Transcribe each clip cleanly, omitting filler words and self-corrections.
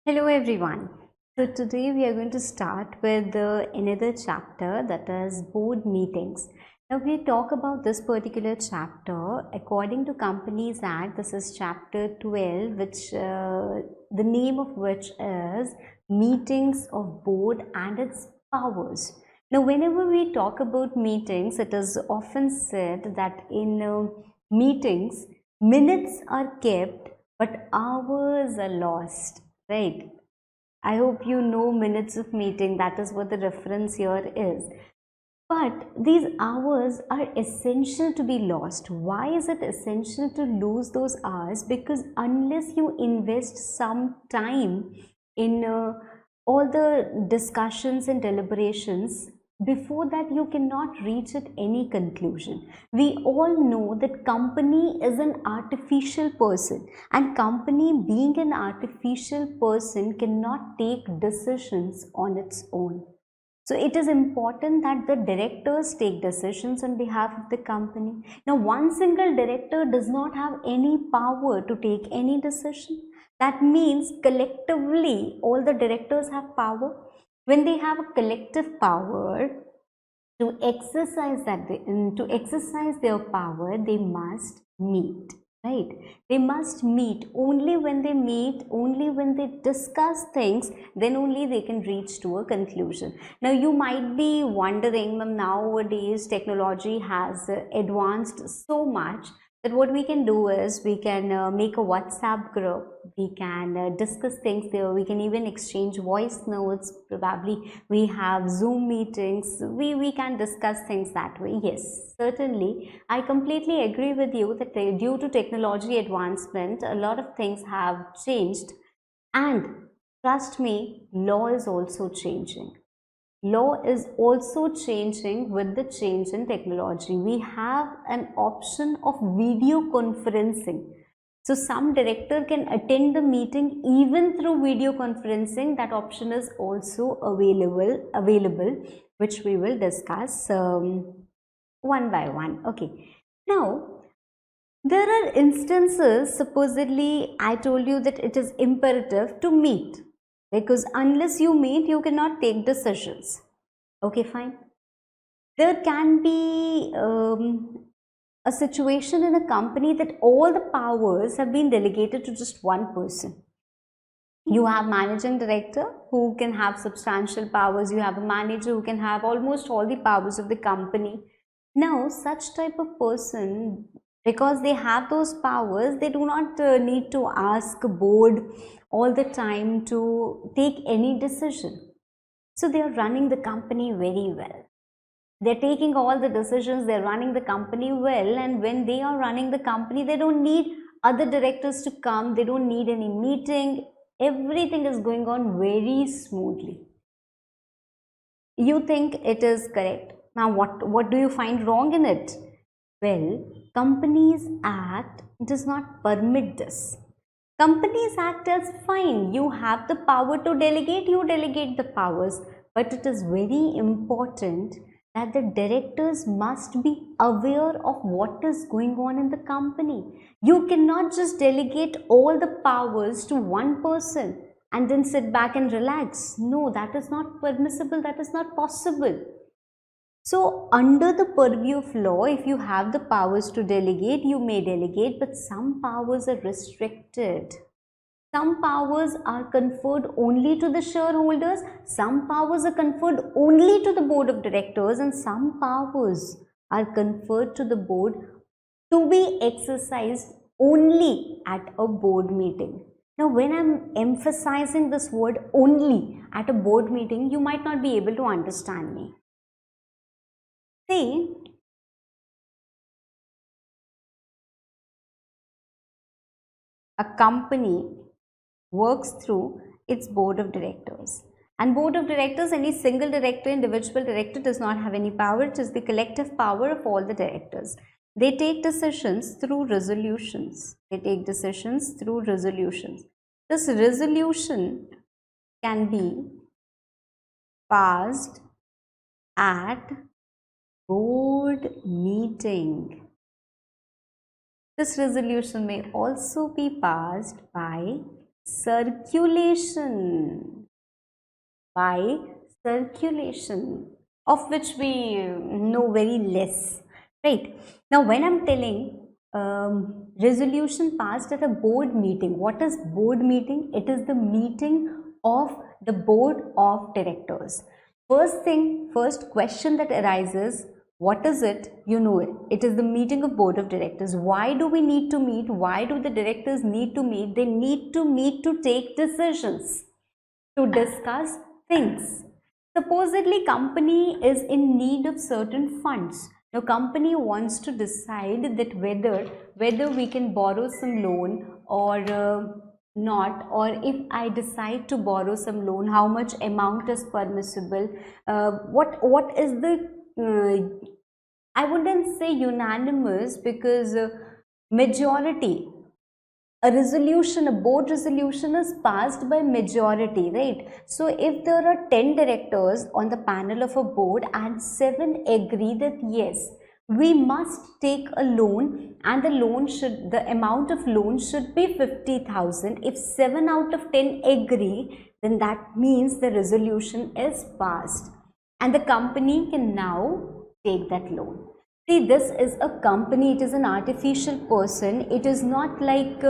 Hello everyone. So today we are going to start with another chapter, that is board meetings. Now we talk about this particular chapter according to Companies Act. This is chapter 12, which the name of which is Meetings of Board and its Powers. Now whenever we talk about meetings, it is often said that in meetings minutes are kept but hours are lost, right? I hope you know minutes of meeting, that is what the reference here is. But these hours are essential to be lost. Why is it essential to lose those hours? Because unless you invest some time in all the discussions and deliberations, before that you cannot reach at any conclusion. We all know that company is an artificial person, and company being an artificial person cannot take decisions on its own. So it is important that the directors take decisions on behalf of the company. Now, one single director does not have any power to take any decision. That means collectively all the directors have power. When they have a collective power, to exercise their power, they must meet, right? They must meet. Only when they meet, only when they discuss things, then only they can reach to a conclusion. Now you might be wondering, ma'am, nowadays technology has advanced so much that what we can do is we can make a WhatsApp group, we can discuss things there, we can even exchange voice notes, probably we have Zoom meetings, we can discuss things that way. Yes, certainly I completely agree with you that due to technology advancement a lot of things have changed, and trust me, law is also changing. Law is also changing with the change in technology. We have an option of video conferencing. So some director can attend the meeting even through video conferencing. That option is also available, which we will discuss one by one. Okay. Now, there are instances, supposedly I told you that it is imperative to meet, because unless you meet, you cannot take decisions. Okay, fine. There can be a situation in a company that all the powers have been delegated to just one person. You have managing director who can have substantial powers. You have a manager who can have almost all the powers of the company. Now, such type of person, because they have those powers, they do not need to ask board all the time to take any decision. So they are running the company very well. They're taking all the decisions, they're running the company well, and when they are running the company, they don't need other directors to come, they don't need any meeting, everything is going on very smoothly. You think it is correct. Now what do you find wrong in it? Well, Companies Act does not permit this. Companies Act is fine. You have the power to delegate, you delegate the powers. But it is very important that the directors must be aware of what is going on in the company. You cannot just delegate all the powers to one person and then sit back and relax. No, that is not permissible, that is not possible. So, under the purview of law, if you have the powers to delegate, you may delegate, but some powers are restricted. Some powers are conferred only to the shareholders, some powers are conferred only to the board of directors, and some powers are conferred to the board to be exercised only at a board meeting. Now, when I'm emphasizing this word only at a board meeting, you might not be able to understand me. See, a company works through its board of directors. And board of directors, any single director, individual director does not have any power. It is the collective power of all the directors. They take decisions through resolutions. They take decisions through resolutions. This resolution can be passed at board meeting. This resolution may also be passed by Circulation. By circulation, of which we know very less, right? Now, when I'm telling resolution passed at a board meeting, what is board meeting? It is the meeting of the board of directors. First question that arises, what is it? You know it. It is the meeting of board of directors. Why do we need to meet? Why do the directors need to meet? They need to meet to take decisions, to discuss things. Supposedly, company is in need of certain funds. Now, company wants to decide that whether we can borrow some loan or not, or if I decide to borrow some loan, how much amount is permissible, what is the I wouldn't say unanimous, because majority, a resolution, a board resolution is passed by majority, right? So if there are 10 directors on the panel of a board and 7 agree that yes, we must take a loan, and the amount of loan should be 50,000. If 7 out of 10 agree, then that means the resolution is passed and the company can now take that loan. See, this is a company, it is an artificial person. It is not like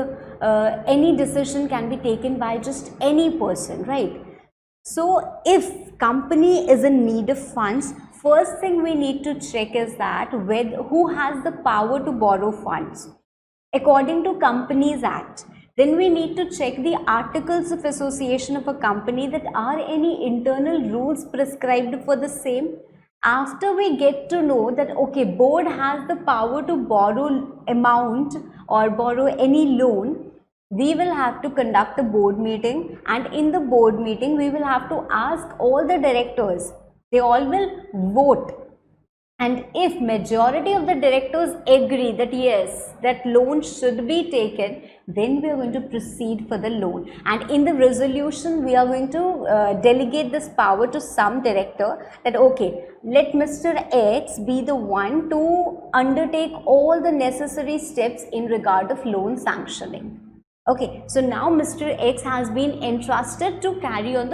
any decision can be taken by just any person, right? So, if company is in need of funds, first thing we need to check is that who has the power to borrow funds according to Companies Act. Then we need to check the articles of association of a company, that are any internal rules prescribed for the same. After we get to know that okay, board has the power to borrow amount or borrow any loan, we will have to conduct a board meeting, and in the board meeting we will have to ask all the directors. They all will vote, and if majority of the directors agree that yes, that loan should be taken, then we are going to proceed for the loan. And in the resolution, we are going to delegate this power to some director, that okay, let Mr. X be the one to undertake all the necessary steps in regard of loan sanctioning. Okay, so now Mr. X has been entrusted to carry on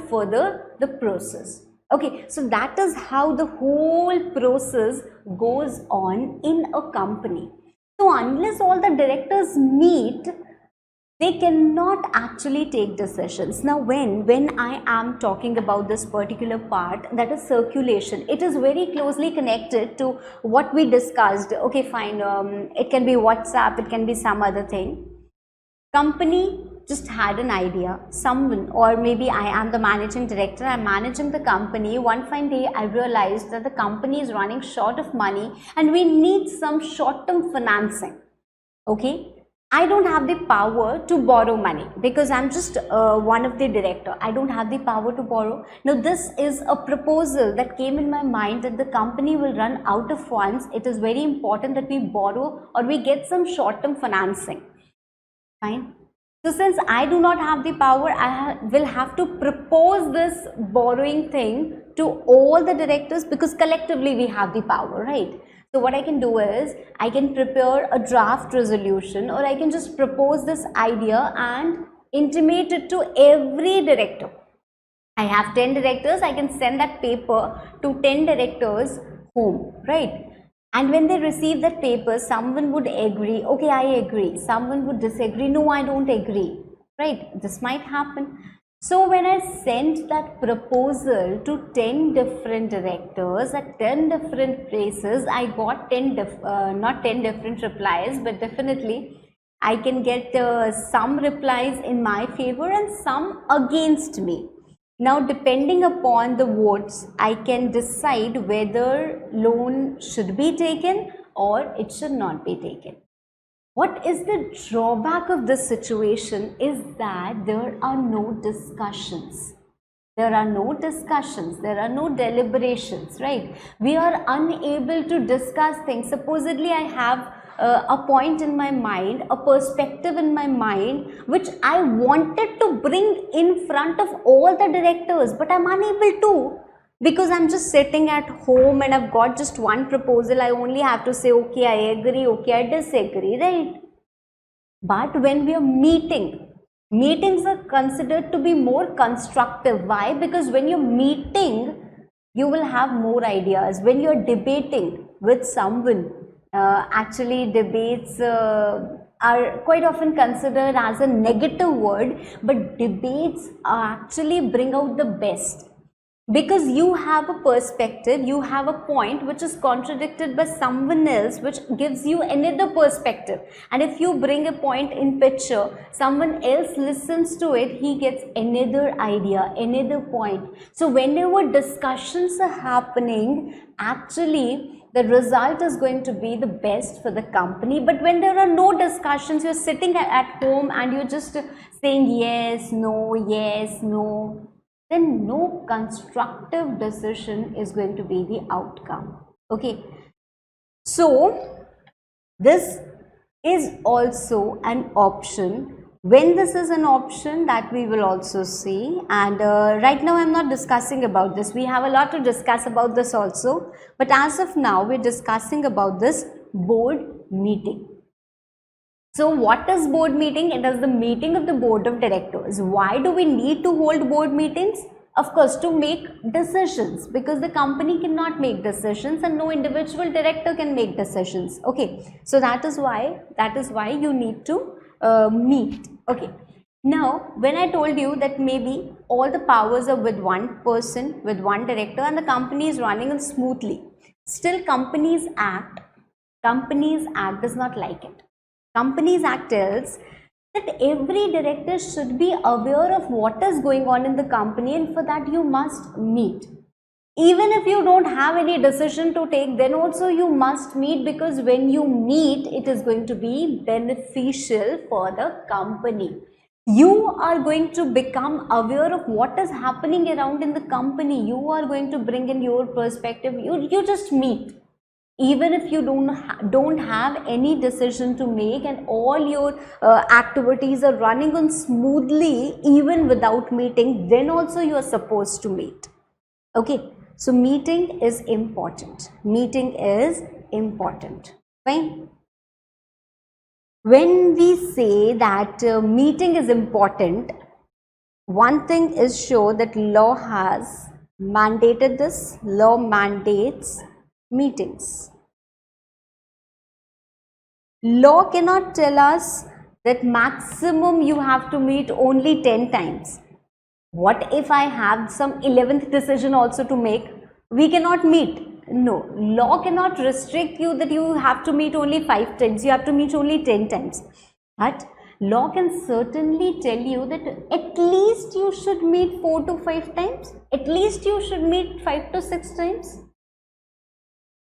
further the process. Okay, so that is how the whole process goes on in a company. So unless all the directors meet, they cannot actually take decisions. Now, when I am talking about this particular part, that is circulation, it is very closely connected to what we discussed. Okay, fine, it can be WhatsApp, it can be some other thing. Company just had an idea, someone, or maybe I am the managing director, I'm managing the company. One fine day I realized that the company is running short of money and we need some short-term financing. Okay, I don't have the power to borrow money because I'm just one of the director. I don't have the power to borrow. Now this is a proposal that came in my mind, that the company will run out of funds. It is very important that we borrow or we get some short-term financing. Fine. So since I do not have the power, I will have to propose this borrowing thing to all the directors, because collectively we have the power, right? So what I can do is, I can prepare a draft resolution, or I can just propose this idea and intimate it to every director. I have 10 directors, I can send that paper to 10 directors home, right? And when they receive that paper, someone would agree, okay, I agree. Someone would disagree, no, I don't agree, right? This might happen. So when I sent that proposal to 10 different directors at 10 different places, I got not 10 different replies, but definitely I can get some replies in my favor and some against me. Now, depending upon the votes, I can decide whether loan should be taken or it should not be taken. What is the drawback of this situation is that there are no discussions. There are no discussions, there are no deliberations, right? We are unable to discuss things. Supposedly, I have a point in my mind, a perspective in my mind, which I wanted to bring in front of all the directors, but I'm unable to, because I'm just sitting at home and I've got just one proposal. I only have to say, okay, I agree, okay, I disagree, right? But when we are meeting, Meetings are considered to be more constructive. Why? Because when you're meeting, you will have more ideas. When you're debating with someone, actually debates are quite often considered as a negative word, but debates actually bring out the best, because you have a perspective, you have a point which is contradicted by someone else, which gives you another perspective. And if you bring a point in picture, someone else listens to it, he gets another idea, another point. So whenever discussions are happening, actually the result is going to be the best for the company. But when there are no discussions, you're sitting at home and you're just saying yes, no, then no constructive decision is going to be the outcome. Okay, so this is also an option. When this is an option, that we will also see, and right now I'm not discussing about this. We have a lot to discuss about this also, but as of now we're discussing about this board meeting. So what is board meeting? It is the meeting of the board of directors. Why do we need to hold board meetings? Of course, to make decisions, because the company cannot make decisions and no individual director can make decisions. Okay, so that is why you need to meet. Okay, now when I told you that maybe all the powers are with one person, with one director, and the company is running smoothly, still Companies Act does not like it. Companies Act tells that every director should be aware of what is going on in the company, and for that you must meet. Even if you don't have any decision to take, then also you must meet, because when you meet, it is going to be beneficial for the company. You are going to become aware of what is happening around in the company. You are going to bring in your perspective. You just meet. Even if you don't have any decision to make and all your activities are running on smoothly, even without meeting, then also you are supposed to meet. Okay, so meeting is important. Meeting is important. Fine. When we say that meeting is important, one thing is sure, that law has mandated this. Law mandates meetings. Law cannot tell us that maximum you have to meet only 10 times. What if I have some 11th decision also to make? We cannot meet. No, law cannot restrict you that you have to meet only 5 times, you have to meet only 10 times. But law can certainly tell you that at least you should meet 4 to 5 times, at least you should meet 5 to 6 times.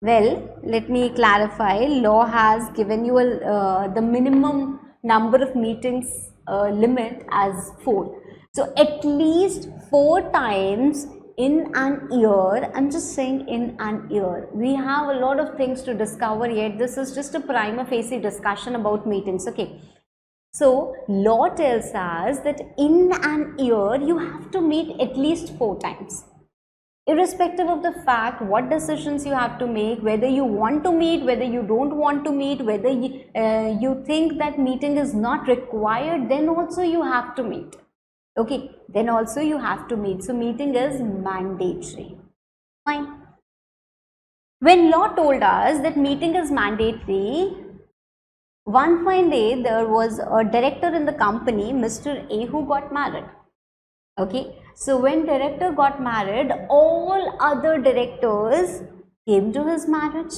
Well, let me clarify. Law has given you the minimum number of meetings limit as 4. So at least 4 times in an year. I'm just saying in an year. We have a lot of things to discover yet. This is just a prima facie discussion about meetings. Okay. So law tells us that in an year you have to meet at least 4 times. Irrespective of the fact what decisions you have to make, whether you want to meet, whether you don't want to meet, whether you think that meeting is not required, then also you have to meet. Okay, then also you have to meet. So meeting is mandatory. Fine. When law told us that meeting is mandatory, one fine day there was a director in the company, Mr. A, who got married. Okay, so when director got married, all other directors came to his marriage.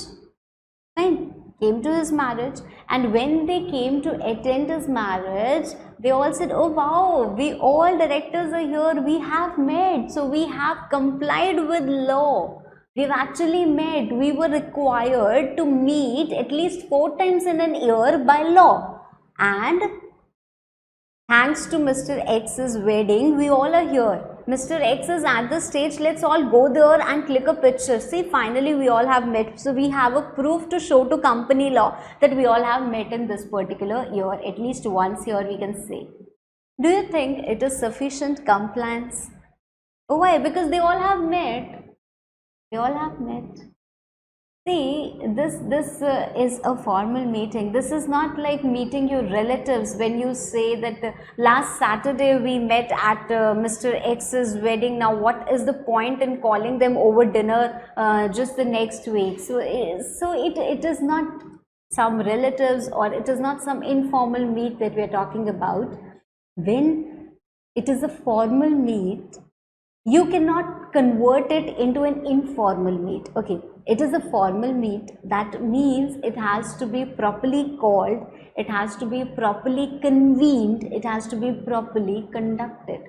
Fine, came to his marriage, and when they came to attend his marriage, they all said, oh wow, we all directors are here, we have met, so we have complied with law. We've actually met. We were required to meet at least 4 times in an year by law, and thanks to Mr. X's wedding, we all are here. Mr. X is at the stage, let's all go there and click a picture. See, finally we all have met. So we have a proof to show to company law that we all have met in this particular year. At least once year we can say. Do you think it is sufficient compliance? Oh, why? Because they all have met. They all have met. See, this is a formal meeting. This is not like meeting your relatives when you say that last Saturday we met at Mr. X's wedding. Now, what is the point in calling them over dinner just the next week? So it is not some relatives, or it is not some informal meet that we are talking about. When it is a formal meet, you cannot convert it into an informal meet. Okay, it is a formal meet. That means it has to be properly called, it has to be properly convened, it has to be properly conducted.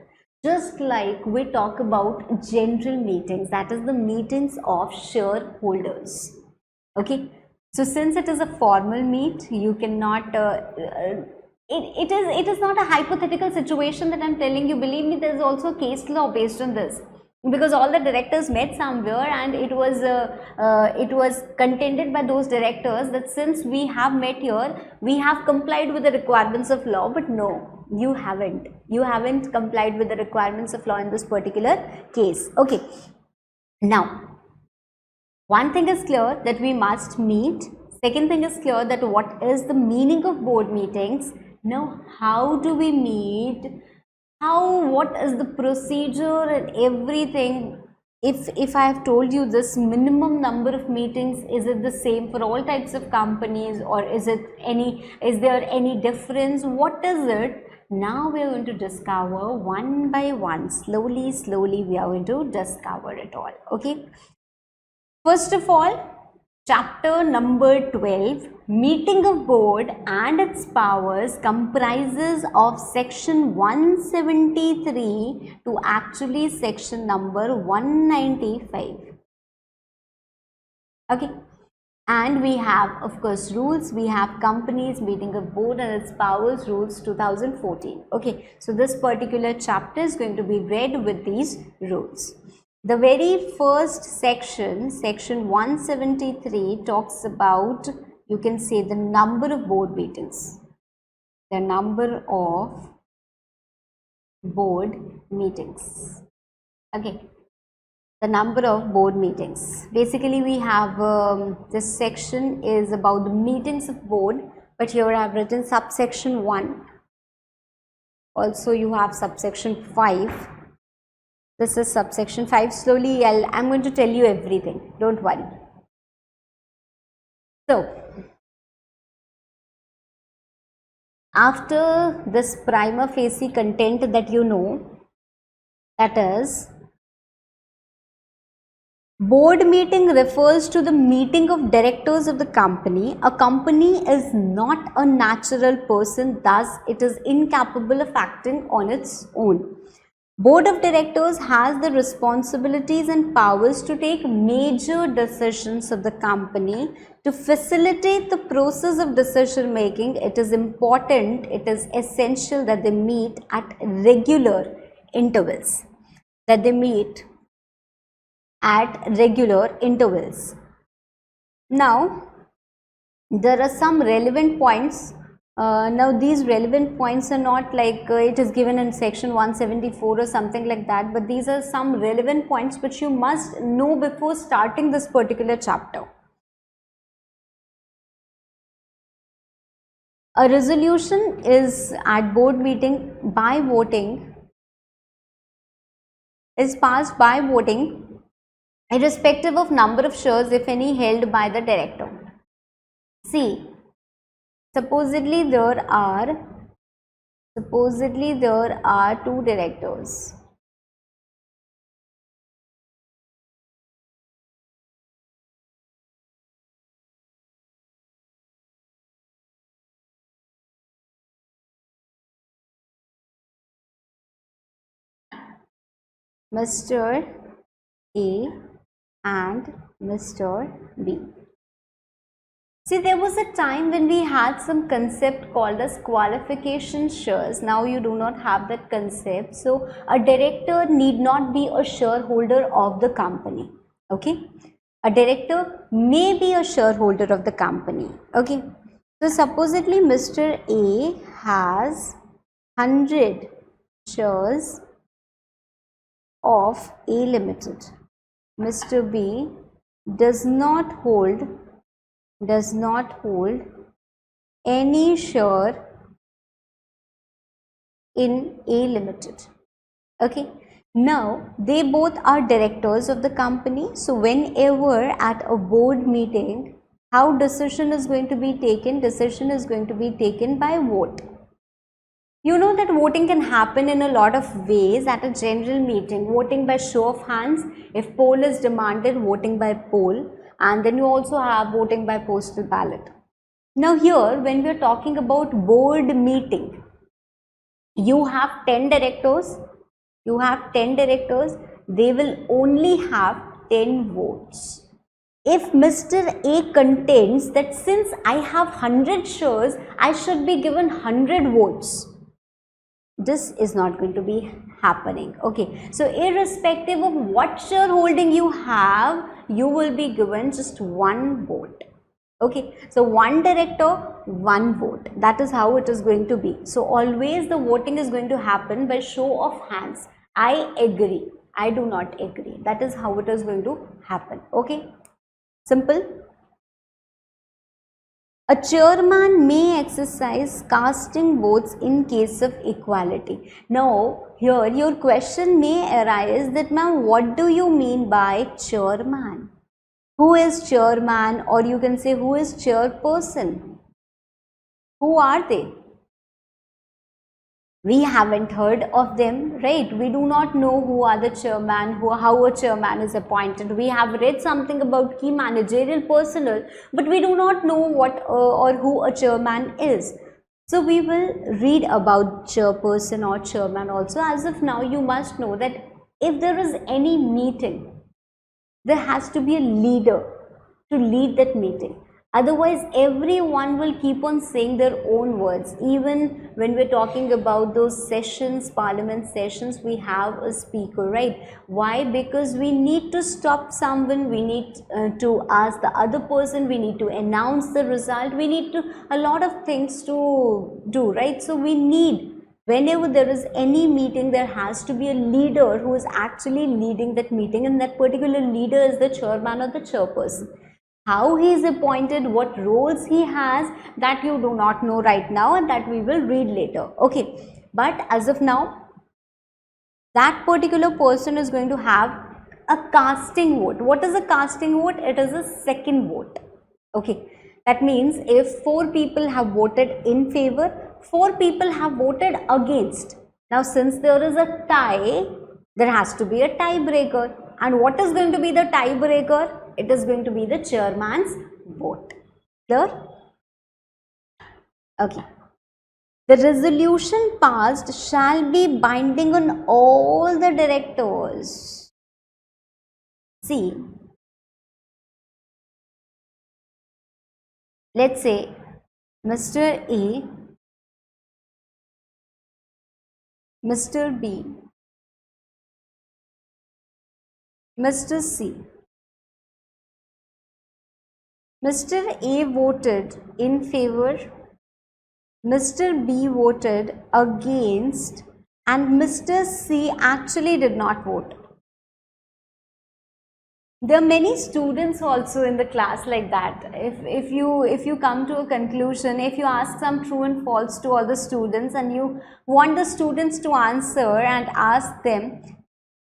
Just like we talk about general meetings, that is the meetings of shareholders. Okay, so since it is a formal meet, you cannot it is not a hypothetical situation that I'm telling you. Believe me, there is also case law based on this, because all the directors met somewhere, and it was contended by those directors that since we have met here, we have complied with the requirements of law. But no, you haven't complied with the requirements of law in this particular case. Okay, now one thing is clear, that we must meet. Second thing is clear, that what is the meaning of board meetings. Now, how do we meet? What is the procedure and everything? If I have told you this minimum number of meetings, is it the same for all types of companies, or is there any difference? What is it? Now we are going to discover one by one, slowly we are going to discover it all. Okay. First of all, chapter number 12, meeting of board and its powers, comprises of section 173 to actually section number 195. Okay, and we have, of course, rules. We have companies, meeting of board and its powers, rules 2014. Okay, so this particular chapter is going to be read with these rules. The very first section, section 173, talks about, you can say, the number of board meetings. The number of board meetings. Okay, the number of board meetings. Basically, we have this section is about the meetings of board, but here I have written subsection 1. Also, you have subsection 5. This is subsection 5. Slowly, I'm going to tell you everything. Don't worry. So, after this prima facie content that you know, that is, board meeting refers to the meeting of directors of the company. A company is not a natural person, thus it is incapable of acting on its own. Board of directors has the responsibilities and powers to take major decisions of the company. To facilitate the process of decision making, it is important, it is essential that they meet at regular intervals. Now, there are some relevant points. Now these relevant points are not like it is given in section 174 or something like that, but these are some relevant points which you must know before starting this particular chapter. A resolution is at board meeting by voting, is passed by voting, irrespective of number of shares, if any, held by the director. See, supposedly there are 2 directors. Mr. A and Mr. B. See, there was a time when we had some concept called as qualification shares. Now you do not have that concept. So a director need not be a shareholder of the company. Okay. A director may be a shareholder of the company. Okay. So supposedly Mr. A has 100 shares of A Limited. Mr. B does not hold any share in A Limited. Okay, now they both are directors of the company. So whenever at a board meeting, how decision is going to be taken? Decision is going to be taken by vote. You know that voting can happen in a lot of ways at a general meeting. Voting by show of hands, if poll is demanded, voting by poll, and then you also have voting by postal ballot. Now here, when we are talking about board meeting, you have 10 directors, they will only have 10 votes. If Mr. A contends that since I have 100 shares, I should be given 100 votes, this is not going to be happening. Okay, so irrespective of what shareholding you have, you will be given just one vote. Okay, so one director, one vote. That is how it is going to be. So always the voting is going to happen by show of hands. I agree, I do not agree. That is how it is going to happen. Okay, simple. A chairman may exercise casting votes in case of equality. Now, here your question may arise that, ma'am, what do you mean by chairman? Who is chairman, or you can say who is chairperson? Who are they? We haven't heard of them, right? We do not know who are the chairman, how a chairman is appointed. We have read something about key managerial personnel, but we do not know what or who a chairman is. So we will read about chairperson or chairman also. As of now, you must know that if there is any meeting, there has to be a leader to lead that meeting. Otherwise, everyone will keep on saying their own words. Even when we're talking about those sessions, parliament sessions, we have a speaker, right? Why? Because we need to stop someone, we need to ask the other person, we need to announce the result, we need to, a lot of things to do, right? So we need, whenever there is any meeting, there has to be a leader who is actually leading that meeting, and that particular leader is the chairman or the chairperson. How he is appointed, what roles he has, that you do not know right now, and that we will read later. Okay, but as of now, that particular person is going to have a casting vote. What is a casting vote? It is a second vote. Okay, that means if 4 people have voted in favor, 4 people have voted against. Now, since there is a tie, there has to be a tiebreaker. And what is going to be the tiebreaker? It is going to be the chairman's vote. Clear? Okay. The resolution passed shall be binding on all the directors. See, let's say Mr. A, Mr. B, Mr. C. Mr. A voted in favor, Mr. B voted against, and Mr. C actually did not vote. There are many students also in the class like that. If you come to a conclusion, if you ask some true and false to all the students, and you want the students to answer and ask them,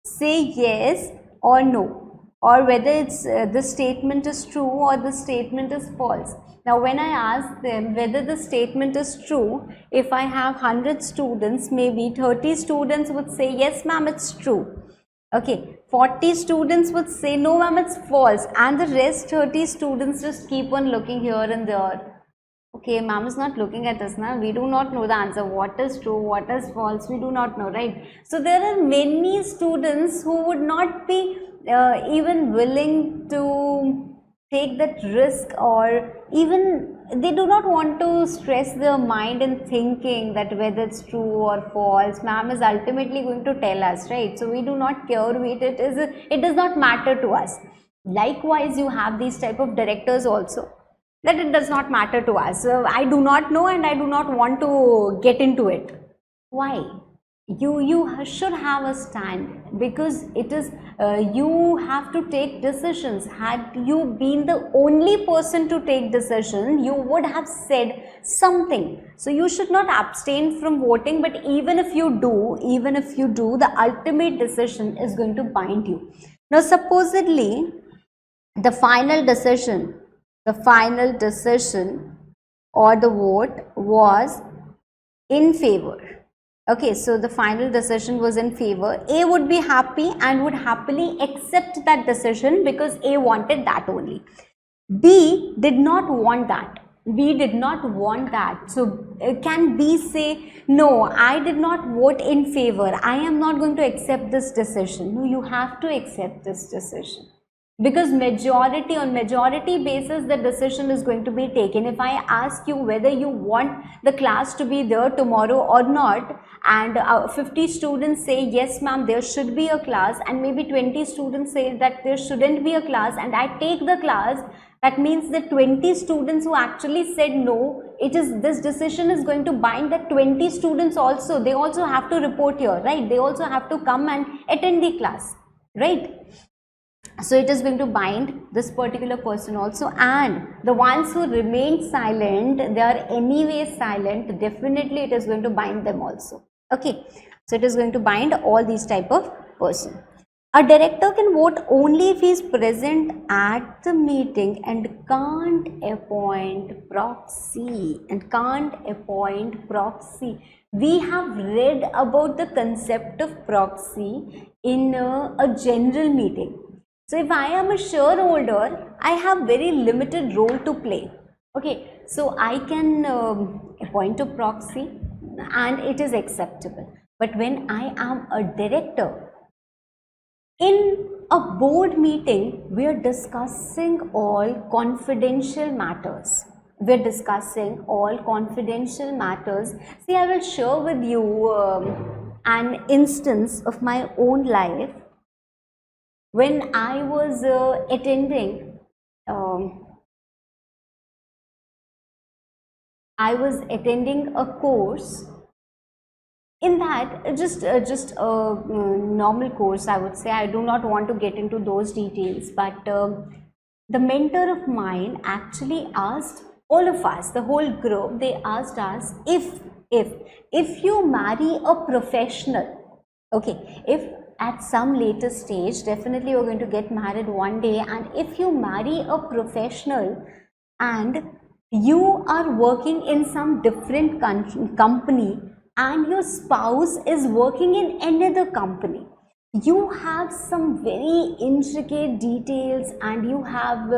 say yes or no, or whether it's the statement is true or the statement is false. Now, when I ask them whether the statement is true, if I have 100 students, maybe 30 students would say, yes ma'am, it's true. Okay, 40 students would say, no ma'am, it's false, and the rest 30 students just keep on looking here and there. Okay, ma'am is not looking at us now, we do not know the answer, what is true, what is false, we do not know, right? So there are many students who would not be even willing to take that risk, or even they do not want to stress their mind in thinking that whether it's true or false. Ma'am is ultimately going to tell us, right? So we do not care, it does not matter to us. Likewise, you have these type of directors also, that it does not matter to us. I do not know and I do not want to get into it. Why? should have a stand, because it is you have to take decisions. Had you been the only person to take decision, you would have said something. So you should not abstain from voting, but even if you do, the ultimate decision is going to bind you. Now supposedly the final decision or the vote was in favor. Okay, so the final decision was in favor. A would be happy and would happily accept that decision because A wanted that only. B did not want that. So can B say, no, I did not vote in favor, I am not going to accept this decision? No, you have to accept this decision, because on majority basis the decision is going to be taken. If I ask you whether you want the class to be there tomorrow or not, and 50 students say yes ma'am, there should be a class, and maybe 20 students say that there shouldn't be a class, and I take the class, that means the 20 students who actually said no, this decision is going to bind the 20 students also. They also have to report here, right? They also have to come and attend the class, right? So it is going to bind this particular person also, and the ones who remain silent, they are anyway silent, definitely it is going to bind them also. Okay, so it is going to bind all these type of person. A director can vote only if he is present at the meeting and can't appoint proxy. We have read about the concept of proxy in a general meeting. So if I am a shareholder, I have very limited role to play. Okay, so I can appoint a proxy and it is acceptable. But when I am a director, in a board meeting, we are discussing all confidential matters. See, I will share with you an instance of my own life. When I was attending a course, in that just a normal course, I would say. I do not want to get into those details, but the mentor of mine actually asked all of us, the whole group, they asked us, if you marry a professional, okay, if at some later stage, definitely you're going to get married one day, and if you marry a professional and you are working in some different company and your spouse is working in another company, you have some very intricate details, and you have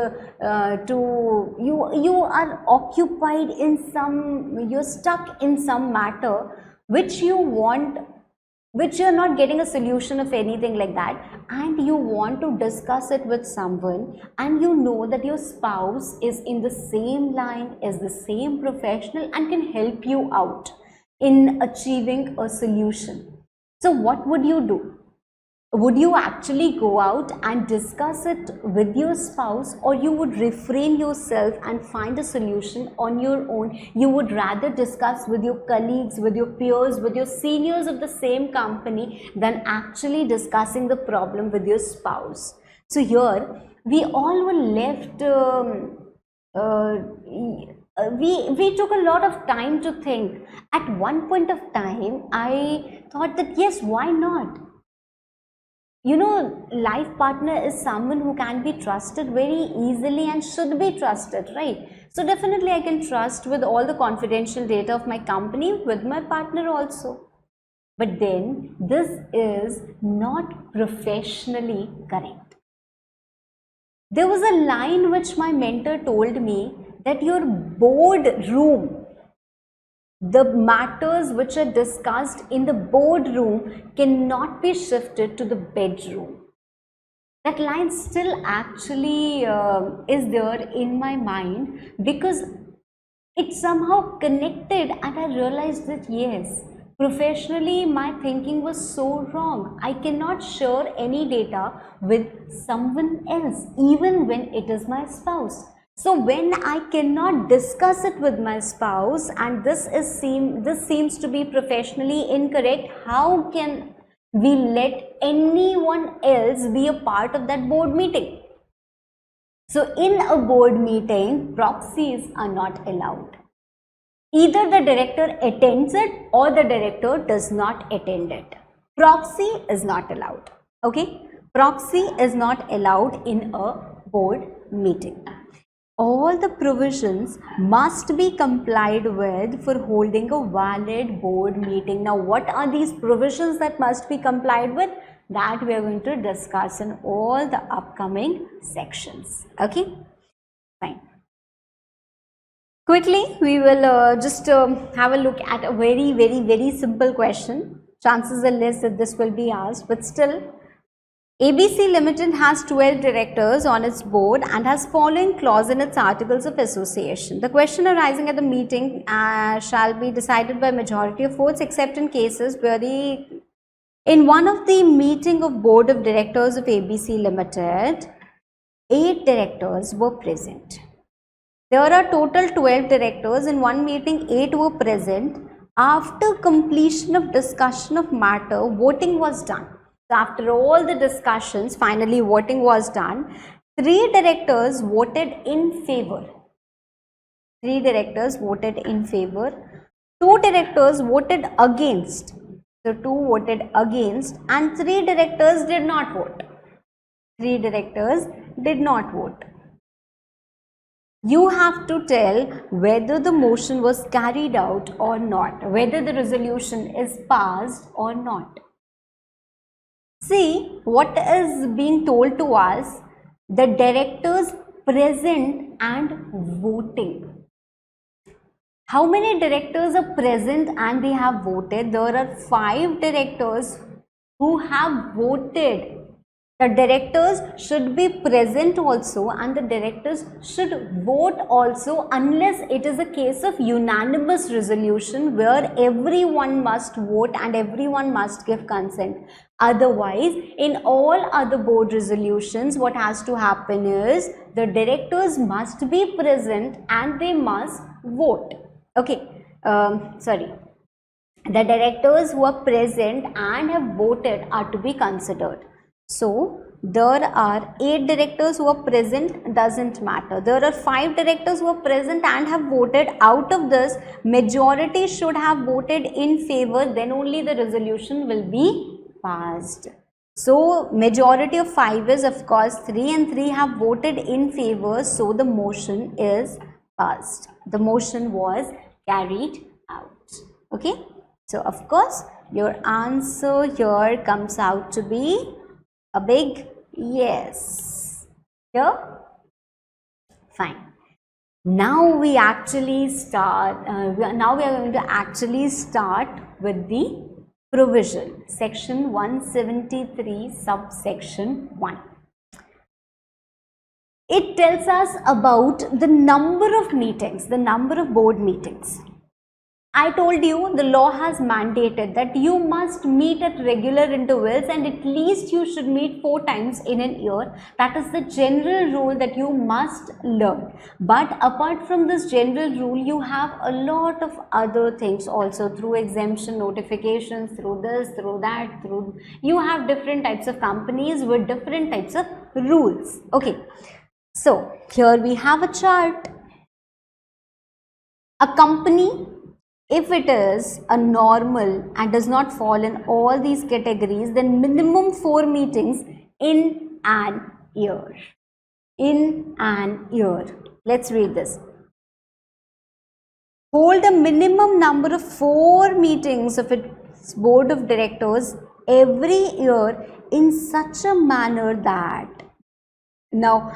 you are occupied in some, you're stuck in some matter which you want, which you're not getting a solution of anything like that, and you want to discuss it with someone, and you know that your spouse is in the same line, is the same professional, and can help you out in achieving a solution. So what would you do? Would you actually go out and discuss it with your spouse, or you would refrain yourself and find a solution on your own? You would rather discuss with your colleagues, with your peers, with your seniors of the same company, than actually discussing the problem with your spouse. So here we all were left we took a lot of time to think. At one point of time, I thought that yes, why not? You know, life partner is someone who can be trusted very easily and should be trusted, right? So definitely I can trust with all the confidential data of my company with my partner also. But then this is not professionally correct. There was a line which my mentor told me, that your board room, the matters which are discussed in the boardroom cannot be shifted to the bedroom. That line still actually is there in my mind, because it somehow connected, and I realized that yes, professionally my thinking was so wrong. I cannot share any data with someone else, even when it is my spouse. So when I cannot discuss it with my spouse, and this seems to be professionally incorrect, how can we let anyone else be a part of that board meeting? So in a board meeting, proxies are not allowed. Either the director attends it or the director does not attend it. Proxy is not allowed. Okay? Proxy is not allowed in a board meeting. All the provisions must be complied with for holding a valid board meeting. Now, what are these provisions that must be complied with? That we are going to discuss in all the upcoming sections. Okay, fine. Quickly, we will just have a look at a very simple question. Chances are less that this will be asked, but still, ABC Limited has 12 directors on its board and has following clause in its articles of association. The question arising at the meeting shall be decided by majority of votes except in cases where in one of the meeting of board of directors of ABC Limited, 8 directors were present. There are total 12 directors. In one meeting, 8 were present. After completion of discussion of matter, voting was done. So after all the discussions, finally voting was done. 3 directors voted in favor. 3 directors voted in favor. 2 directors voted against. So 2 voted against and 3 directors did not vote. 3 directors did not vote. You have to tell whether the motion was carried out or not, whether the resolution is passed or not. See what is being told to us, the directors present and voting. How many directors are present and they have voted? There are 5 directors who have voted. The directors should be present also and the directors should vote also, unless it is a case of unanimous resolution where everyone must vote and everyone must give consent. Otherwise, in all other board resolutions, what has to happen is the directors must be present and they must vote. Okay, sorry. The directors who are present and have voted are to be considered. So, there are 8 directors who are present, doesn't matter. There are 5 directors who are present and have voted. Out of this, majority should have voted in favor, then only the resolution will be passed. So, majority of 5 is of course 3 and 3 have voted in favor, so the motion is passed. The motion was carried out. Okay. So, of course, your answer here comes out to be a big yes. Here? Fine. Now we actually start, now we are going to actually start with the provision. Section 173, subsection 1. It tells us about the number of meetings, the number of board meetings. I told you the law has mandated that you must meet at regular intervals and at least you should meet 4 times in an year. That is the general rule that you must learn. But apart from this general rule, you have a lot of other things also, through exemption notifications, through this, through that, through you have different types of companies with different types of rules. Okay, so here we have a chart. A company, if it is a normal and does not fall in all these categories, then minimum 4 meetings in an year. In an year. Let's read this. Hold a minimum number of 4 meetings of its board of directors every year in such a manner that. Now,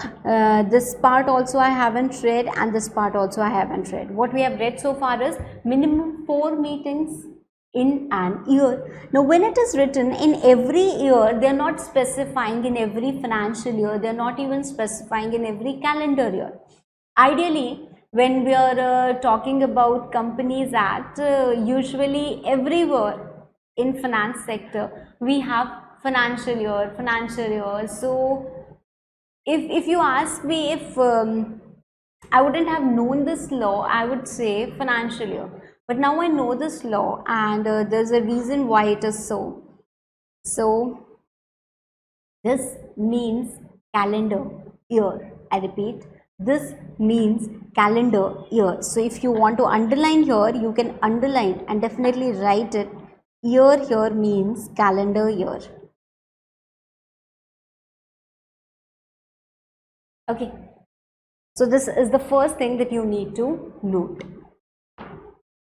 this part also I haven't read and this part also I haven't read. What we have read so far is minimum 4 meetings in an year. Now, when it is written in every year, they are not specifying in every financial year, they are not even specifying in every calendar year. Ideally, when we are talking about Companies Act, usually everywhere in finance sector, we have financial year. So, if you ask me if I wouldn't have known this law, I would say financial year. But now I know this law, and there's a reason why it is so. So this means calendar year. I repeat, this means calendar year. So if you want to underline here, you can underline and definitely write it. Year here means calendar year. Okay. So this is the first thing that you need to note.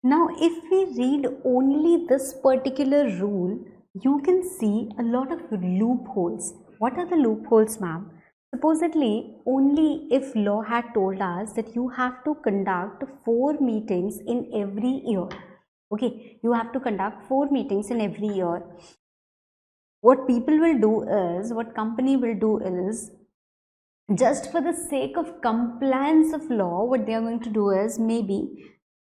Now, if we read only this particular rule, you can see a lot of loopholes. What are the loopholes, ma'am? Supposedly, only if law had told us that you have to conduct 4 meetings in every year. Okay, you have to conduct 4 meetings in every year. What people will do is, what company will do is, just for the sake of compliance of law, what they are going to do is, maybe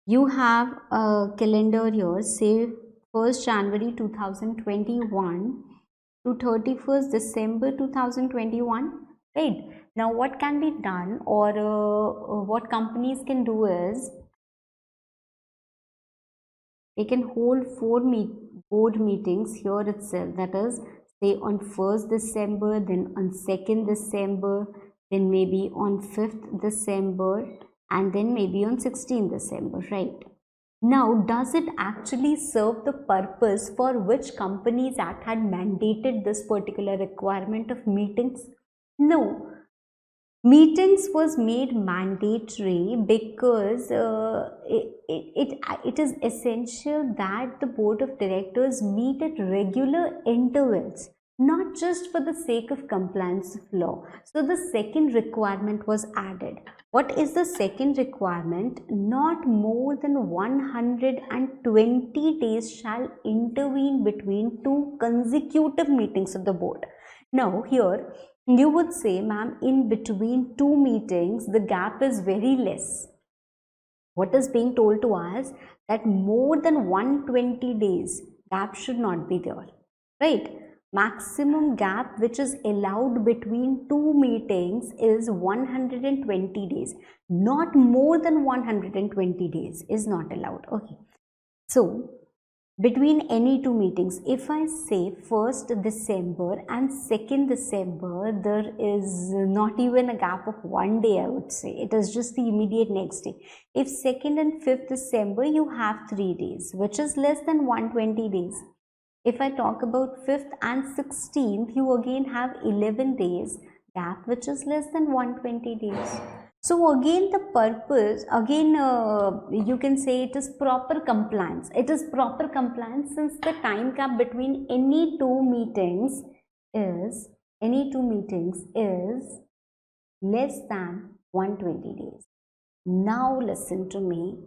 you have a calendar year, say 1st January 2021 to 31st December 2021, right? Now what can be done, or what companies can do is, they can hold 4 board meetings here itself, that is, say on 1st December, then on 2nd December, then maybe on 5th December, and then maybe on 16th December, right? Now, does it actually serve the purpose for which Companies Act had mandated this particular requirement of meetings? No. Meetings was made mandatory because it is essential that the board of directors meet at regular intervals, not just for the sake of compliance of law. So the second requirement was added. What is the second requirement? Not more than 120 days shall intervene between 2 consecutive meetings of the board. Now here you would say, ma'am, in between 2 meetings, the gap is very less. What is being told to us? That more than 120 days gap should not be there, right? Maximum gap which is allowed between 2 meetings is 120 days. Not more than 120 days is not allowed. Okay. So, between any 2 meetings, if I say 1st December and 2nd December, there is not even a gap of 1 day, I would say. It is just the immediate next day. If 2nd and 5th December, you have 3 days, which is less than 120 days. If I talk about 5th and 16th, you again have 11 days gap, which is less than 120 days. So again the purpose, again you can say it is proper compliance. It is proper compliance since the time gap between any 2 meetings is less than 120 days. Now listen to me.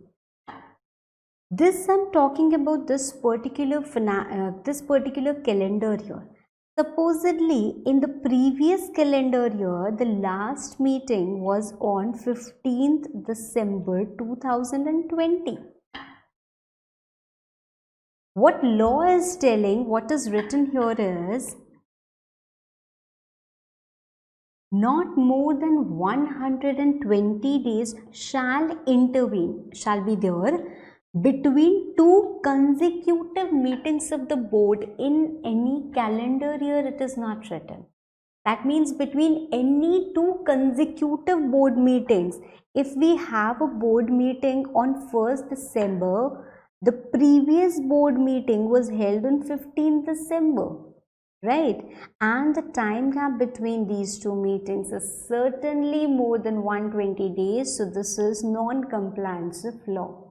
This I'm talking about this particular calendar year. Supposedly, in the previous calendar year, the last meeting was on 15th December 2020. What law is telling, what is written here is, not more than 120 days shall intervene, shall be there, between 2 consecutive meetings of the board in any calendar year. It is not written. That means between any 2 consecutive board meetings. If we have a board meeting on 1st December, the previous board meeting was held on 15th December, right? And the time gap between these 2 meetings is certainly more than 120 days. So this is non-compliance of law.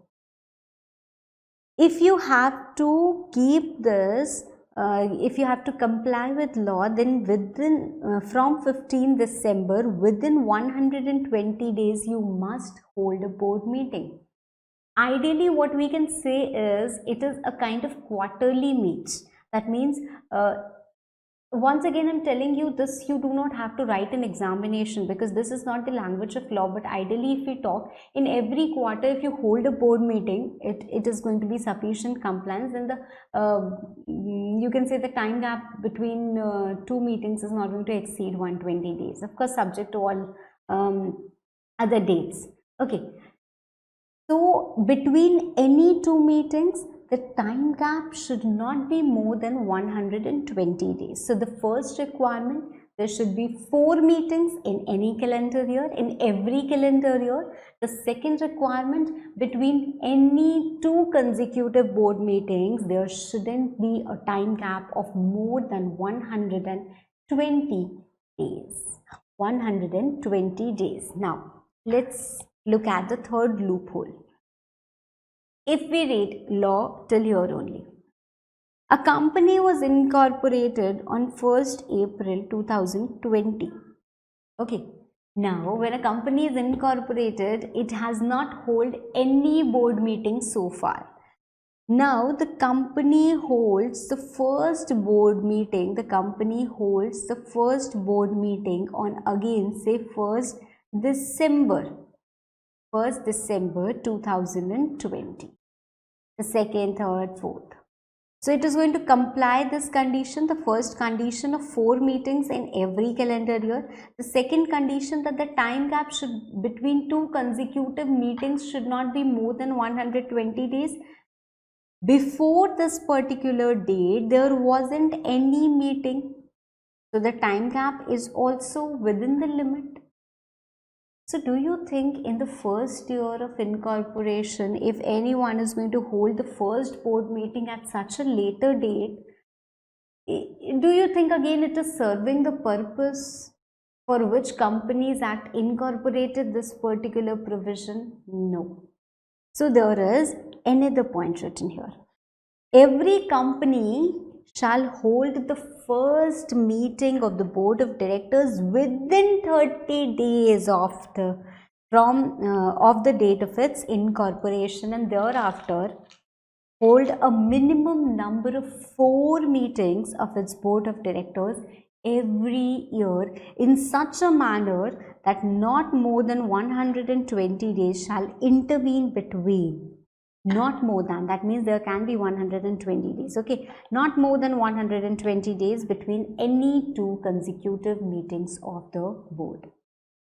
If you have to keep this, if you have to comply with law, then within from 15 December, within 120 days, you must hold a board meeting. Ideally, what we can say is, it is a kind of quarterly meet. That means, once again I'm telling you this, you do not have to write an examination because this is not the language of law. But ideally, if we talk, in every quarter, if you hold a board meeting, it is going to be sufficient compliance. Then you can say the time gap between 2 meetings is not going to exceed 120 days, of course subject to all other dates. Okay, so between any two meetings, the time gap should not be more than 120 days. So the first requirement, there should be 4 meetings in any calendar year, in every calendar year. The second requirement, between any two consecutive board meetings, there shouldn't be a time gap of more than 120 days. 120 days. Now, let's look at the third loophole. If we read law till here only, a company was incorporated on 1st April 2020. Okay. Now, when a company is incorporated, it has not held any board meeting so far. Now, the company holds the first board meeting. The company holds the first board meeting on, again, say 1st December 2020. The second, third, fourth. So it is going to comply this condition, the first condition of 4 meetings in every calendar year. The second condition, that the time gap should between two consecutive meetings should not be more than 120 days. Before this particular date, there wasn't any meeting. So the time gap is also within the limit. So do you think in the first year of incorporation, if anyone is going to hold the first board meeting at such a later date, do you think again it is serving the purpose for which Companies Act incorporated this particular provision? No. So there is another point written here. Every company shall hold the first meeting of the board of directors within 30 days of the date of its incorporation, and thereafter hold a minimum number of 4 meetings of its board of directors every year in such a manner that not more than 120 days shall intervene between. Not more than, that means there can be 120 days, okay, not more than 120 days between any two consecutive meetings of the board.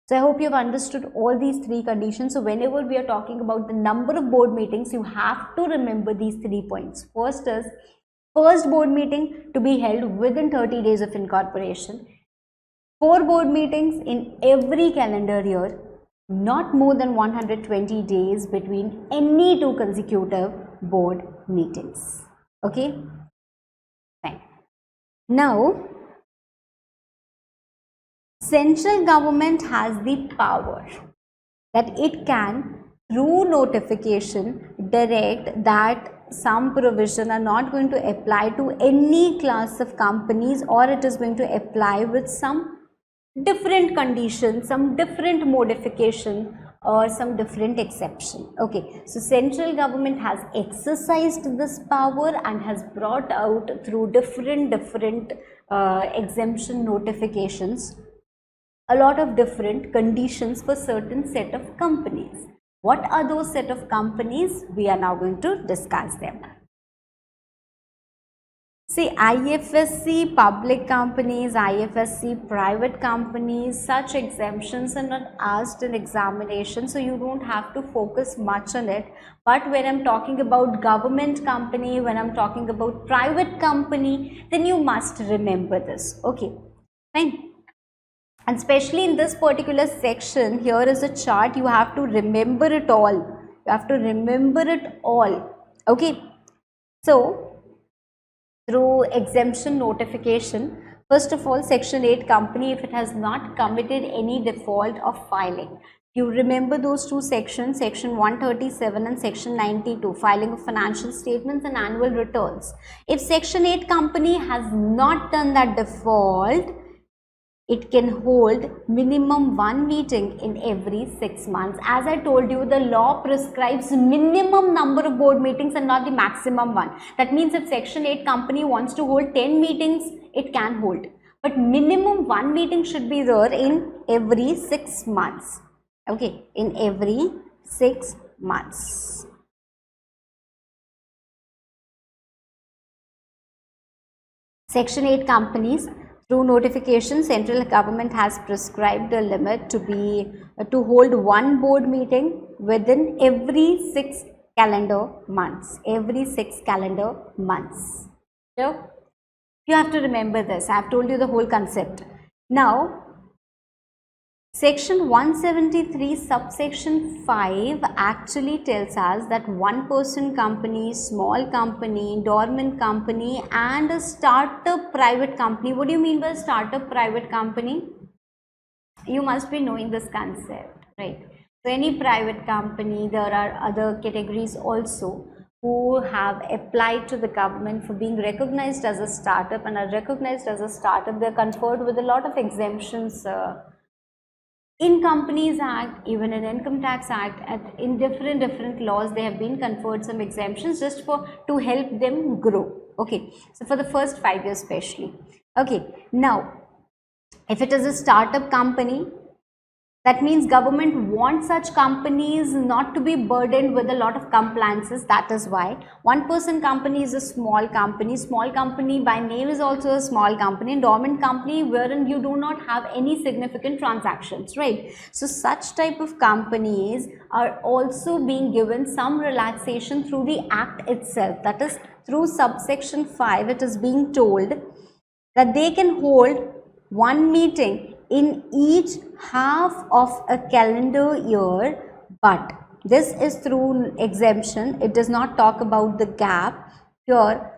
So I hope you have understood all these 3 conditions. So whenever we are talking about the number of board meetings, you have to remember these 3 points. First is, first board meeting to be held within 30 days of incorporation, 4 board meetings in every calendar year, not more than 120 days between any two consecutive board meetings. Okay, fine. Now, central government has the power that it can, through notification, direct that some provision are not going to apply to any class of companies, or it is going to apply with some different conditions, some different modification, or some different exception. Okay, so central government has exercised this power and has brought out through different exemption notifications a lot of different conditions for certain set of companies. What are those set of companies? We are now going to discuss them. See, IFSC public companies, IFSC private companies, such exemptions are not asked in examination, so you don't have to focus much on it. But when I'm talking about government company, when I'm talking about private company, then you must remember this. Okay, fine. And especially in this particular section, here is a chart, you have to remember it all. You have to remember it all. Okay, so through exemption notification, first of all, section 8 company, if it has not committed any default of filing. You remember those 2 sections, section 137 and section 92, filing of financial statements and annual returns. If section 8 company has not done that default, it can hold minimum 1 meeting in every 6 months. As I told you, the law prescribes minimum number of board meetings and not the maximum one. That means if section 8 company wants to hold 10 meetings, it can hold. But minimum 1 meeting should be there in every 6 months. Okay, in every 6 months. Section 8 companies, Through notification, central government has prescribed a limit to hold one board meeting within every 6 calendar months. Every 6 calendar months. So, you have to remember this. I have told you the whole concept. Now, Section 173 subsection 5 actually tells us that one person company, small company, dormant company and a startup private company. What do you mean by startup private company? You must be knowing this concept, right? So any private company, there are other categories also who have applied to the government for being recognized as a startup and are recognized as a startup. They are conferred with a lot of exemptions in Companies Act, even in Income Tax Act, in different laws, they have been conferred some exemptions just to help them grow. Okay, so for the first 5 years especially. Okay, now if it is a startup company, that means government wants such companies not to be burdened with a lot of compliances. That is why one person company is a small company. Small company by name is also a small company, and dormant company wherein you do not have any significant transactions, right? So such type of companies are also being given some relaxation through the act itself. That is through subsection 5, it is being told that they can hold one meeting in each half of a calendar year, but this is through exemption. It does not talk about the gap. Here,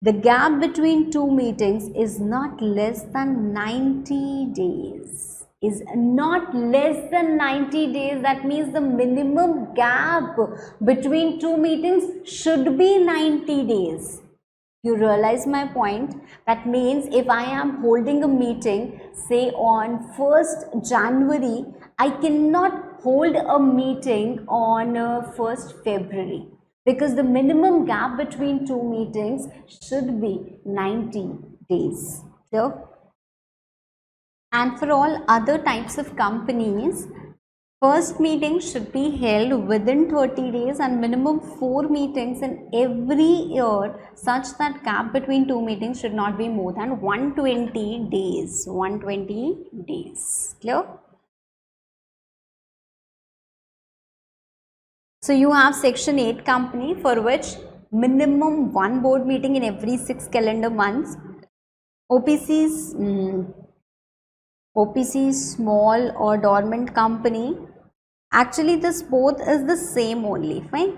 the gap between two meetings is not less than 90 days. Is not less than 90 days. That means the minimum gap between two meetings should be 90 days. You realize my point? That means if I am holding a meeting, say on 1st January, I cannot hold a meeting on 1st February because the minimum gap between two meetings should be 90 days. So, and for all other types of companies, first meeting should be held within 30 days and minimum 4 meetings in every year, such that gap between two meetings should not be more than 120 days. 120 days. Clear? So you have section 8 company for which minimum one board meeting in every 6 calendar months. OPC small or dormant company. Actually, this both is the same only, fine.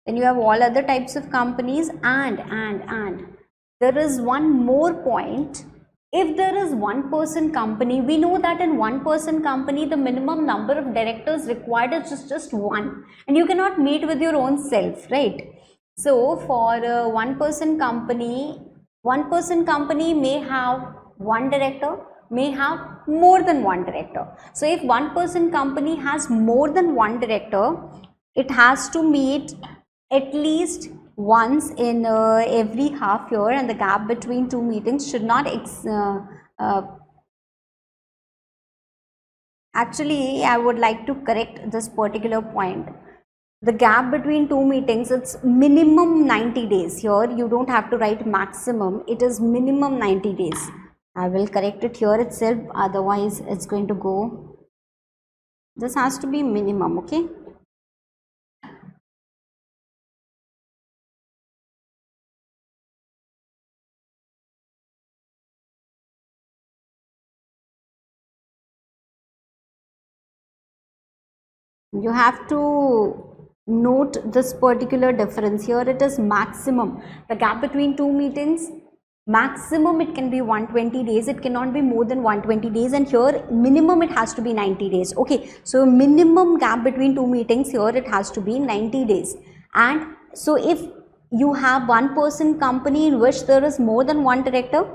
Then you have all other types of companies and there is one more point. If there is one person company, we know that in one person company, the minimum number of directors required is just one, and you cannot meet with your own self, right? So for a one person company may have one director, may have more than one director. So if one person company has more than one director, it has to meet at least once in every half year, and the gap between two meetings should not actually I would like to correct this particular point. The gap between two meetings, it's minimum 90 days. Here you don't have to write maximum, it is minimum 90 days. I will correct it here itself, otherwise it's going to go, this has to be minimum, okay? You have to note this particular difference. Here it is maximum. The gap between two meetings, maximum it can be 120 days. It cannot be more than 120 days. And here minimum it has to be 90 days. Okay. So minimum gap between two meetings, here it has to be 90 days. And so if you have one person company in which there is more than one director,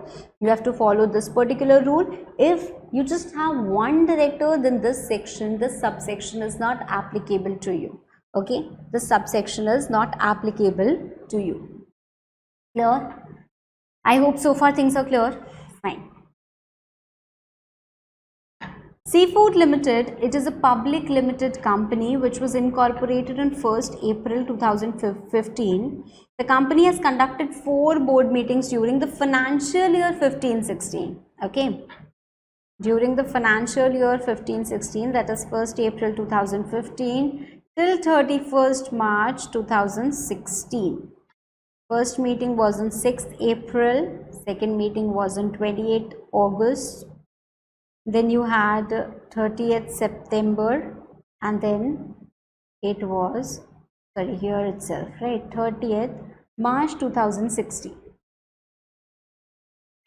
you have to follow this particular rule. If you just have one director, then this subsection is not applicable to you. Okay, this subsection is not applicable to you. Clear? I hope so far things are clear. Fine. Seafood Limited, it is a public limited company which was incorporated on 1st April 2015. The company has conducted 4 board meetings during the financial year 15-16. Okay. During the financial year 15-16, that is 1st April 2015 till 31st March 2016. First meeting was on 6th April, second meeting was on 28th August, then you had 30th September, and then it was, sorry, here itself, right, 30th March 2016.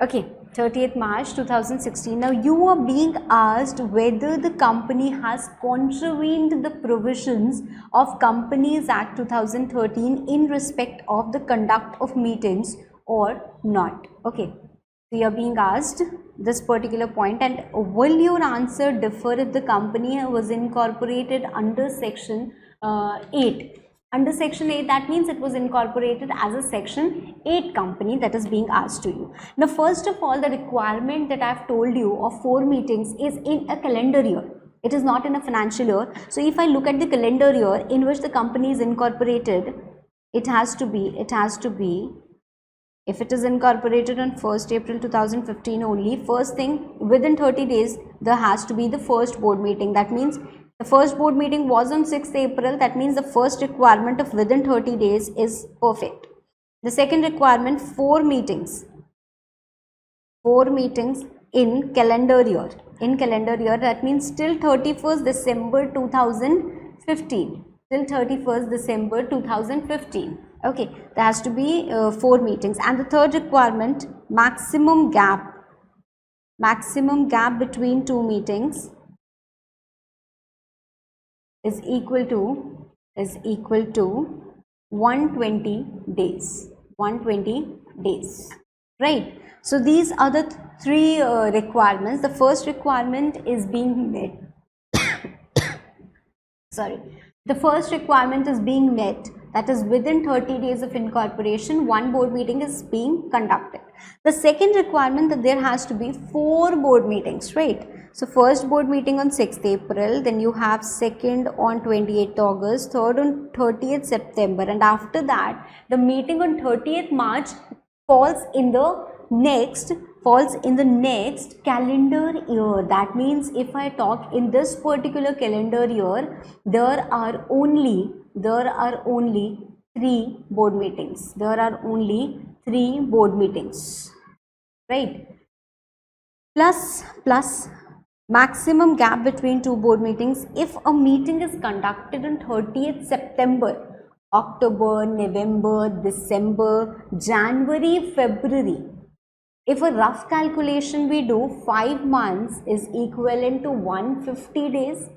Okay, 30th March 2016. Now you are being asked whether the company has contravened the provisions of Companies Act 2013 in respect of the conduct of meetings or not. Okay, so you are being asked this particular point, and will your answer differ if the company was incorporated under section 8? Under section 8, that means it was incorporated as a section 8 company, that is being asked to you. Now first of all, the requirement that I have told you of 4 meetings is in a calendar year. It is not in a financial year. So if I look at the calendar year in which the company is incorporated, it has to be, if it is incorporated on 1st April 2015 only, first thing, within 30 days, there has to be the first board meeting. That means the first board meeting was on 6th April. That means the first requirement of within 30 days is perfect. The second requirement, 4 meetings. 4 meetings in calendar year. In calendar year, that means till 31st December 2015. Till 31st December 2015. Okay, there has to be 4 meetings. And the third requirement, maximum gap between 2 meetings is equal to 120 days. 120 days, right? So these are the 3 requirements. The first requirement is being met. Sorry, the first requirement is being met, that is within 30 days of incorporation, 1 board meeting is being conducted. The second requirement, that there has to be 4 board meetings, right? So first board meeting on 6th April, then you have second on 28th August, third on 30th September, and after that the meeting on 30th March falls in the next calendar year. That means if I talk in this particular calendar year, there are only 3 board meetings. There are only 3 board meetings, right? Plus maximum gap between 2 board meetings. If a meeting is conducted on 30th September, October, November, December, January, February, if a rough calculation we do, 5 months is equivalent to 150 days.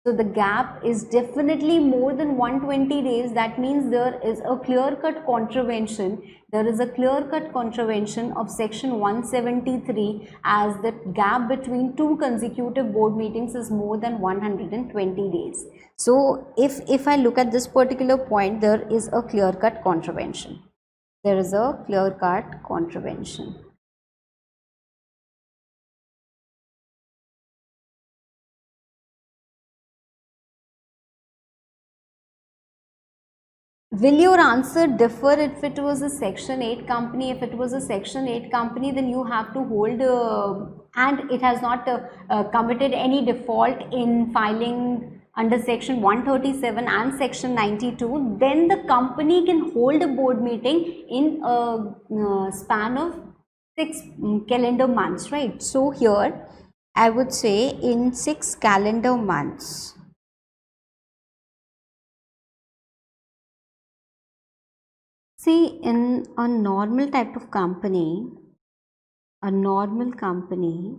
So the gap is definitely more than 120 days. That means there is a clear-cut contravention. There is a clear-cut contravention of section 173, as the gap between 2 consecutive board meetings is more than 120 days. So if I look at this particular point, there is a clear-cut contravention. There is a clear-cut contravention. Will your answer differ if it was a section 8 company? If it was a section 8 company, then you have to hold and it has not committed any default in filing under section 137 and section 92, then the company can hold a board meeting in a span of 6 calendar months, right? So here I would say in 6 calendar months. See, in a normal type of company, a normal company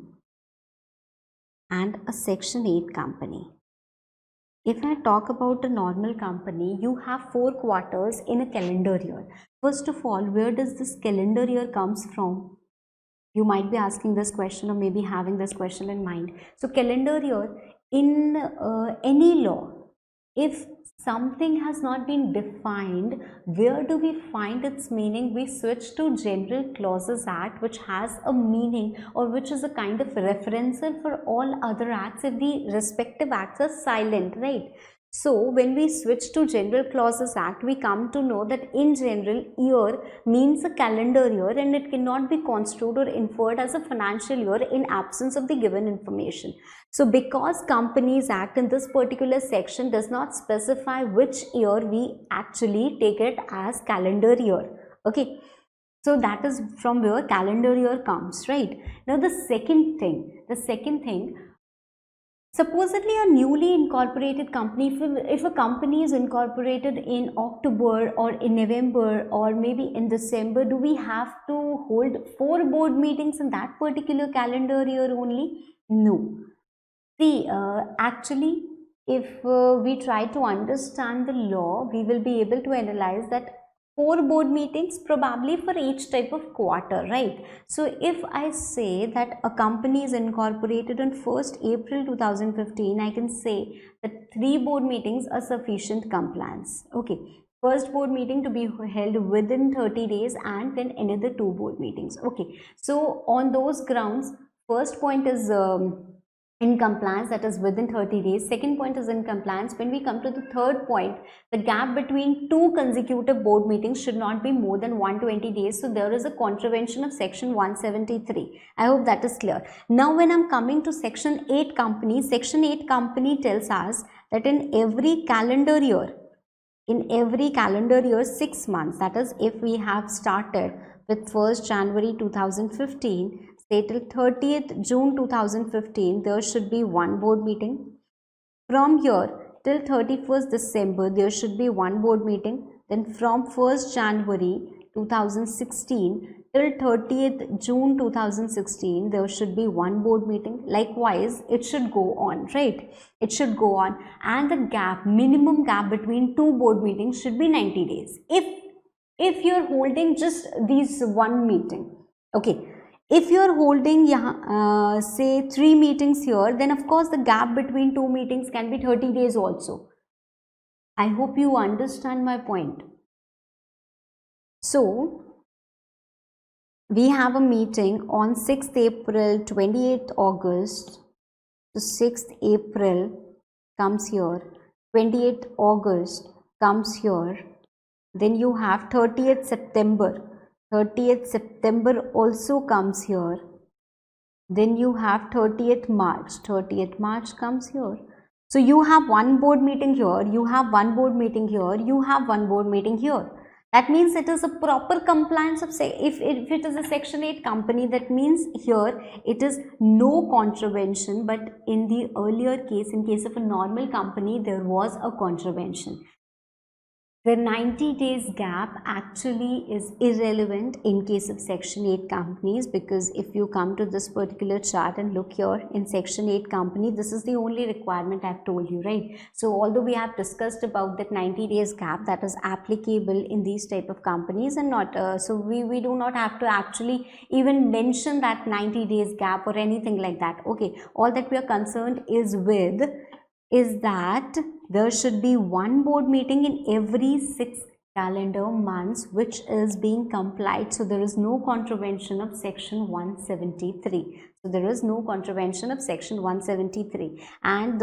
and a section 8 company. If I talk about a normal company, you have 4 quarters in a calendar year. First of all, where does this calendar year comes from? You might be asking this question or maybe having this question in mind. So calendar year, in any law, if something has not been defined, where do we find its meaning? We switch to General Clauses Act, which has a meaning or which is a kind of referential for all other acts if the respective acts are silent, right? So when we switch to General Clauses Act, we come to know that in general, year means a calendar year and it cannot be construed or inferred as a financial year in absence of the given information. So because Companies Act in this particular section does not specify which year, we actually take it as calendar year. Okay. So that is from where calendar year comes, right? Now the second thing, supposedly a newly incorporated company, if a company is incorporated in October or in November or maybe in December, do we have to hold 4 board meetings in that particular calendar year only? No. See, actually, if we try to understand the law, we will be able to analyze that 4 board meetings probably for each type of quarter, right? So if I say that a company is incorporated on 1st April 2015, I can say that 3 board meetings are sufficient compliance. Okay. First board meeting to be held within 30 days and then another 2 board meetings. Okay. So on those grounds, first point is in compliance, that is within 30 days. Second point is in compliance. When we come to the third point, the gap between 2 consecutive board meetings should not be more than 120 days. So there is a contravention of section 173. I hope that is clear. Now when I'm coming to section 8 company, section 8 company tells us that in every calendar year, 6 months, that is if we have started with 1st January 2015, say till 30th June 2015, there should be 1 board meeting. From here till 31st December, there should be 1 board meeting. Then from 1st January 2016 till 30th June 2016, there should be 1 board meeting. Likewise, it should go on, right? It should go on. And the gap, minimum gap between 2 board meetings should be 90 days. If you're holding just these 1 meeting, okay. If you are holding say 3 meetings here, then of course the gap between 2 meetings can be 30 days also. I hope you understand my point. So we have a meeting on 6th April, 28th August. So 6th April comes here, 28th August comes here. Then you have 30th September. 30th September also comes here. Then you have 30th March. 30th March comes here. So you have 1 board meeting here, you have 1 board meeting here, you have 1 board meeting here. That means it is a proper compliance of, say, if it is a section 8 company, that means here it is no contravention, but in the earlier case, in case of a normal company, there was a contravention. The 90 days gap actually is irrelevant in case of section 8 companies, because if you come to this particular chart and look here in section 8 company, this is the only requirement I have told you, right? So although we have discussed about that 90 days gap that is applicable in these type of companies and not, so we do not have to actually even mention that 90 days gap or anything like that. Okay, all that we are concerned is with is that there should be 1 board meeting in every 6 calendar months, which is being complied. So there is no contravention of section 173. So there is no contravention of section 173. And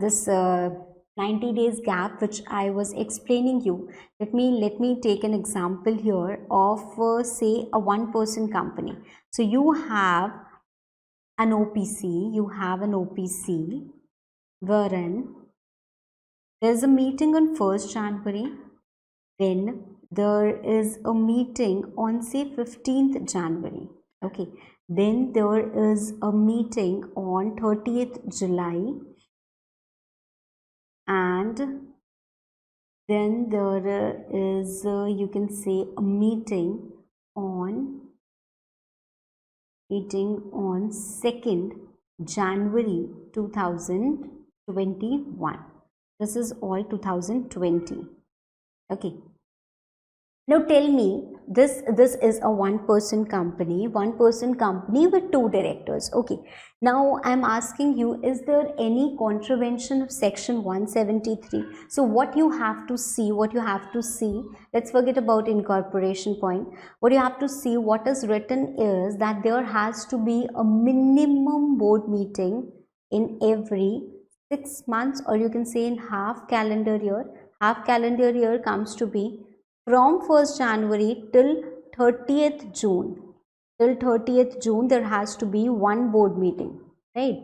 this 90 days gap which I was explaining you, let me take an example here of say a 1-person company. So you have an OPC, wherein there is a meeting on 1st January, then there is a meeting on say 15th January, okay, then there is a meeting on 30th July, and then there is you can say a meeting on 2nd January 2021. This is all 2020. Okay. Now tell me, this is a one-person company with 2 directors. Okay, now I'm asking you, is there any contravention of section 173? So what you have to see, let's forget about incorporation point. What you have to see, what is written is that there has to be a minimum board meeting in every 6 months, or you can say in half calendar year. Half calendar year comes to be from 1st January till 30th June. Till 30th June there has to be one board meeting, right?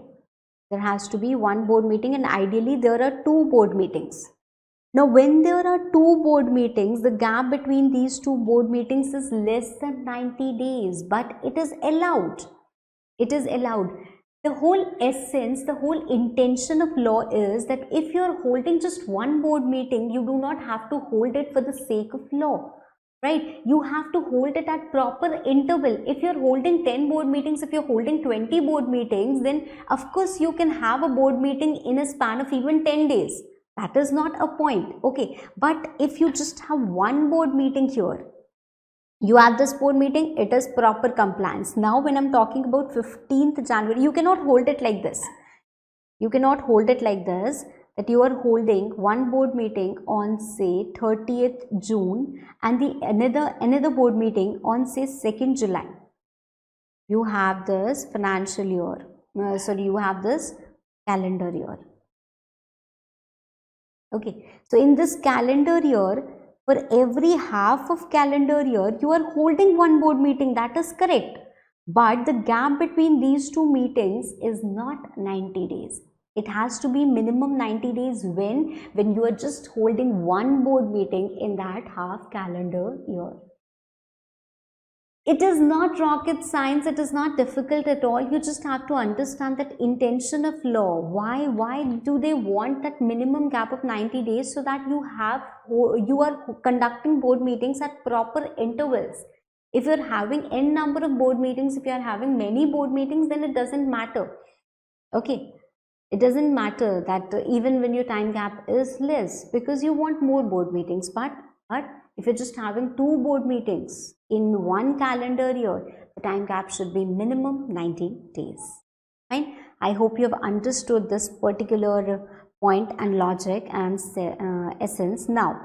There has to be one board meeting, and ideally there are 2 board meetings. Now when there are 2 board meetings, the gap between these 2 board meetings is less than 90 days, but it is allowed. It is allowed. The whole essence, the whole intention of law is that if you are holding just one board meeting, you do not have to hold it for the sake of law, right? You have to hold it at proper interval. If you are holding 10 board meetings, if you are holding 20 board meetings, then of course you can have a board meeting in a span of even 10 days. That is not a point, okay? But if you just have one board meeting here, you have this board meeting, it is proper compliance. Now when I'm talking about 15th January, you cannot hold it like this. You cannot hold it like this, that you are holding one board meeting on say 30th June and the another board meeting on say 2nd July. You have this financial year, you have this calendar year. Okay, so in this calendar year, for every half of calendar year, you are holding one board meeting, that is correct. But the gap between these 2 meetings is not 90 days. It has to be minimum 90 days when you are just holding one board meeting in that half calendar year. It is not rocket science, it is not difficult at all. You just have to understand that intention of law. Why do they want that minimum gap of 90 days? So that you are conducting board meetings at proper intervals. If you are having n number of board meetings, if you are having many board meetings, then it doesn't matter. Okay, it doesn't matter that even when your time gap is less, because you want more board meetings. But if you're just having 2 board meetings in one calendar year, the time gap should be minimum 90 days. Fine. I hope you have understood this particular point and logic and essence. Now,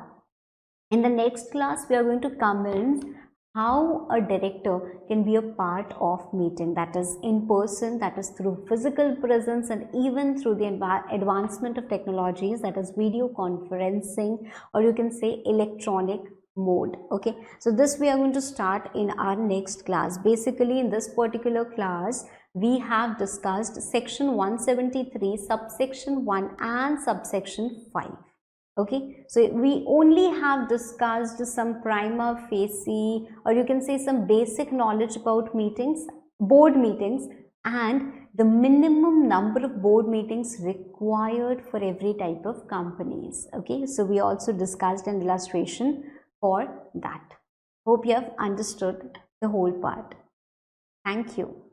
in the next class, we are going to come in how a director can be a part of meeting, that is in person, that is through physical presence, and even through the advancement of technologies, that is video conferencing, or you can say electronic mode. Okay, so this we are going to start in our next class. Basically in this particular class we have discussed section 173, subsection 1 and subsection 5. Okay, so we only have discussed some prima facie, or you can say some basic knowledge about board meetings, and the minimum number of board meetings required for every type of companies. Okay, so we also discussed an illustration for that. Hope you have understood the whole part. Thank you.